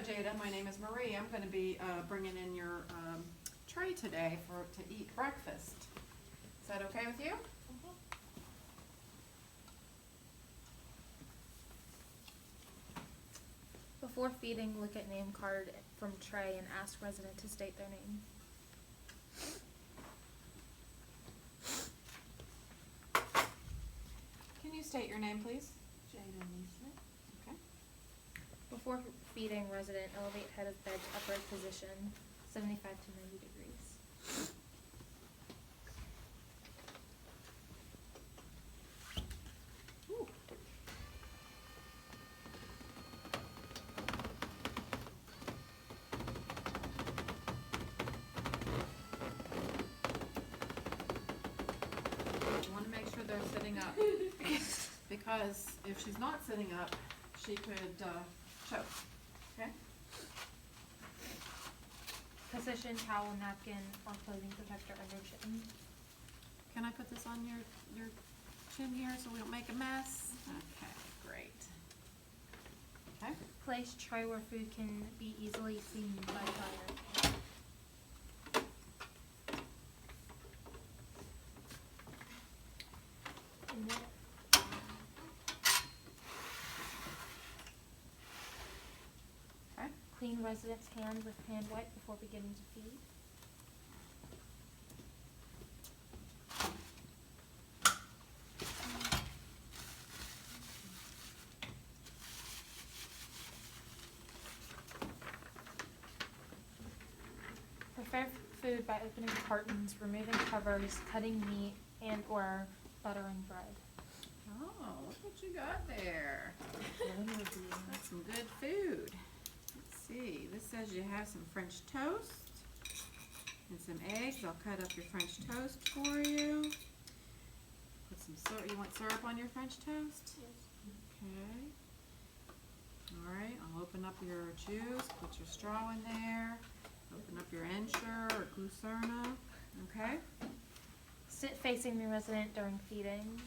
Jada. My name is Marie. I'm going to be bringing in your tray today to eat breakfast. Is that okay with you? Before feeding, look at name card from tray and ask resident to state their name. Can you state your name, please? Jada Lisa. Okay. Before feeding, resident elevate head of bed to upright position, 75 to 90 degrees. Ooh. You want to make sure they're sitting up because if she's not sitting up, she could choke. Okay? Position, towel, napkin, or clothing protector under chin. Can I put this on your chin here so we don't make a mess? Okay, great. Okay. Place tray where food can be easily seen by fire. And then Okay. clean resident's hands with hand wipe before beginning to feed. Prepare food by opening cartons, removing covers, cutting meat, and or buttering bread. Oh, look what you got there. That's some good food. Let's see, this says you have some French toast and some eggs. I'll cut up your French toast for you. Put some syrup. You want syrup on your French toast? Okay. All right, I'll open up your juice, put your straw in there. Open up your Ensure or Glucerna. Okay. Sit facing the resident during feeding.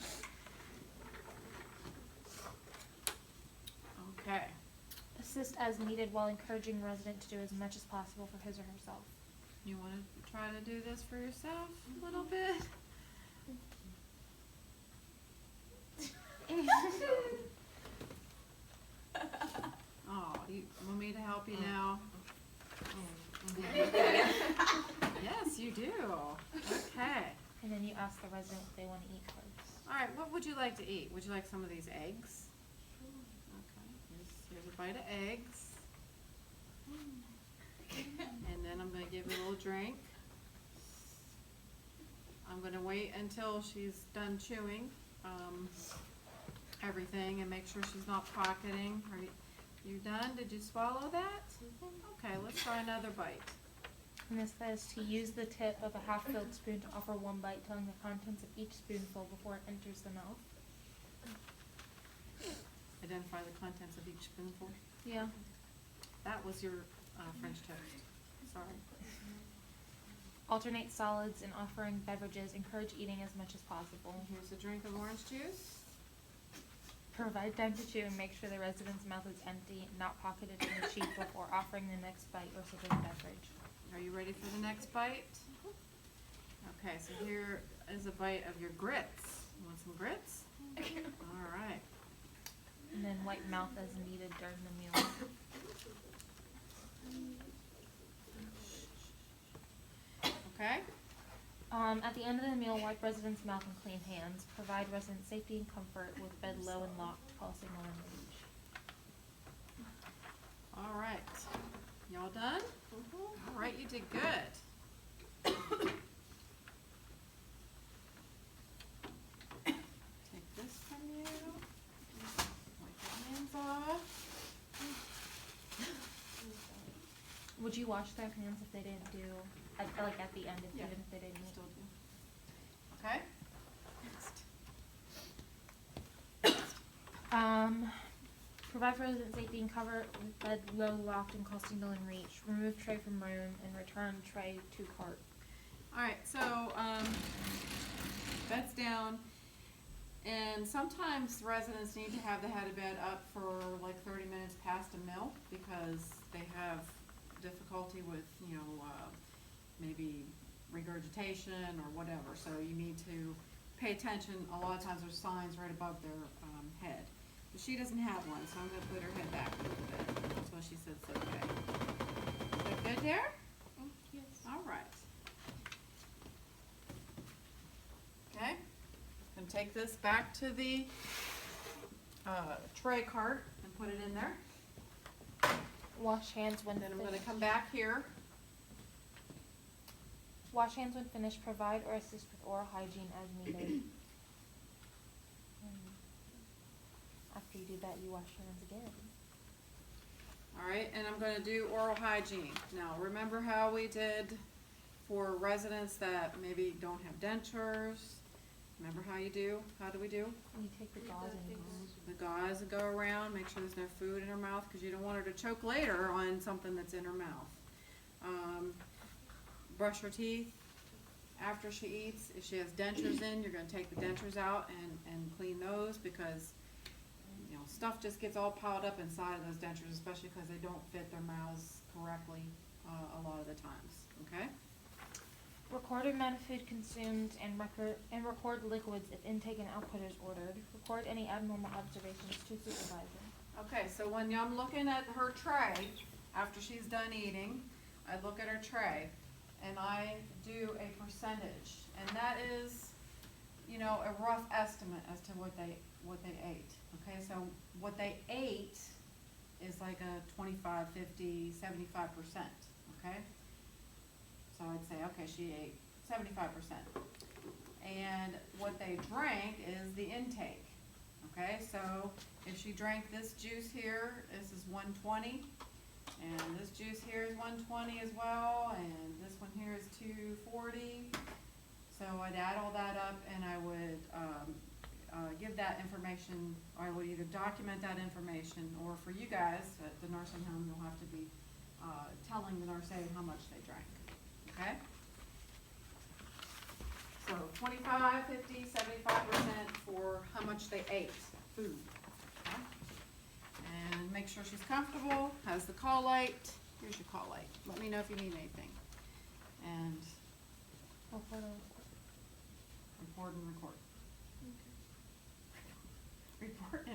Okay. Assist as needed while encouraging resident to do as much as possible for his or herself. You want to try to do this for yourself a little bit? Oh, you want me to help you now? Okay. Yes, you do. Okay. And then you ask the resident if they want to eat first. All right, what would you like to eat? Would you like some of these eggs? Okay, here's a bite of eggs. And then I'm going to give her a little drink. I'm going to wait until she's done chewing everything and make sure she's not pocketing. Are you done? Did you swallow that? Okay, let's try another bite. And this says to use the tip of a half-filled spoon to offer one bite, telling the contents of each spoonful before it enters the mouth. Identify the contents of each spoonful. Yeah. That was your French toast. Sorry. Alternate solids in offering beverages. Encourage eating as much as possible. Here's a drink of orange juice. Provide time to chew and make sure the resident's mouth is empty, not pocketed in the cheek before offering the next bite or sipping beverage. Are you ready for the next bite? Okay, so here is a bite of your grits. You want some grits? All right. And then wipe mouth as needed during the meal. Okay. At the end of the meal, wipe resident's mouth and clean hands. Provide resident safety and comfort with bed low and locked. Call signal when reach. All right. Y'all done? All right, you did good. Take this from you. Wipe your hands off. Would you wash their hands if they didn't do, like at the end, Yeah. even if they didn't eat? Still do. Okay. Next. Provide for resident safety and cover with bed low, locked, and call signal in reach. Remove tray from room and return tray to cart. All right, so bed's down. And sometimes residents need to have the head of bed up for like 30 minutes past a meal because they have difficulty with, maybe regurgitation or whatever. So you need to pay attention. A lot of times there's signs right above their head. But she doesn't have one, so I'm going to put her head back a little bit. That's why she said it's okay. Is that good there? Yes. All right. Okay. Gonna take this back to the tray cart and put it in there. Wash hands when Then I'm finished. gonna come back here. Wash hands when finished. Provide or assist with oral hygiene as needed. After you do that, you wash your hands again. All right, and I'm gonna do oral hygiene. Now, remember how we did for residents that maybe don't have dentures? Remember how you do? How do we do? You take the gauze and The gauze would go around, make sure there's no food in her mouth, because you don't want her to choke later on something that's in her mouth. Brush her teeth after she eats. If she has dentures in, you're gonna take the dentures out and clean those, because stuff just gets all piled up inside of those dentures, especially because they don't fit their mouths correctly a lot of the times, okay? Record amount of food consumed and record liquids if intake and output is ordered. Record any abnormal observations to supervisor. Okay, so when I'm looking at her tray, after she's done eating, I look at her tray and I do a percentage, and that is, a rough estimate as to what they ate. Okay, so what they ate is like a 25, 50, 75%, okay? So I'd say, okay, she ate 75%. And what they drank is the intake, okay? So if she drank this juice here, this is 120, and this juice here is 120 as well, and this one here is 240. So I'd add all that up, and I would give that information, or I would either document that information, or for you guys at the nursing home, you'll have to be telling the nurse aide how much they drank, okay? So 25, 50, 75% for how much they ate, food, okay? And make sure she's comfortable, has the call light. Here's your call light. Let me know if you need anything. And Report on report and record. Report and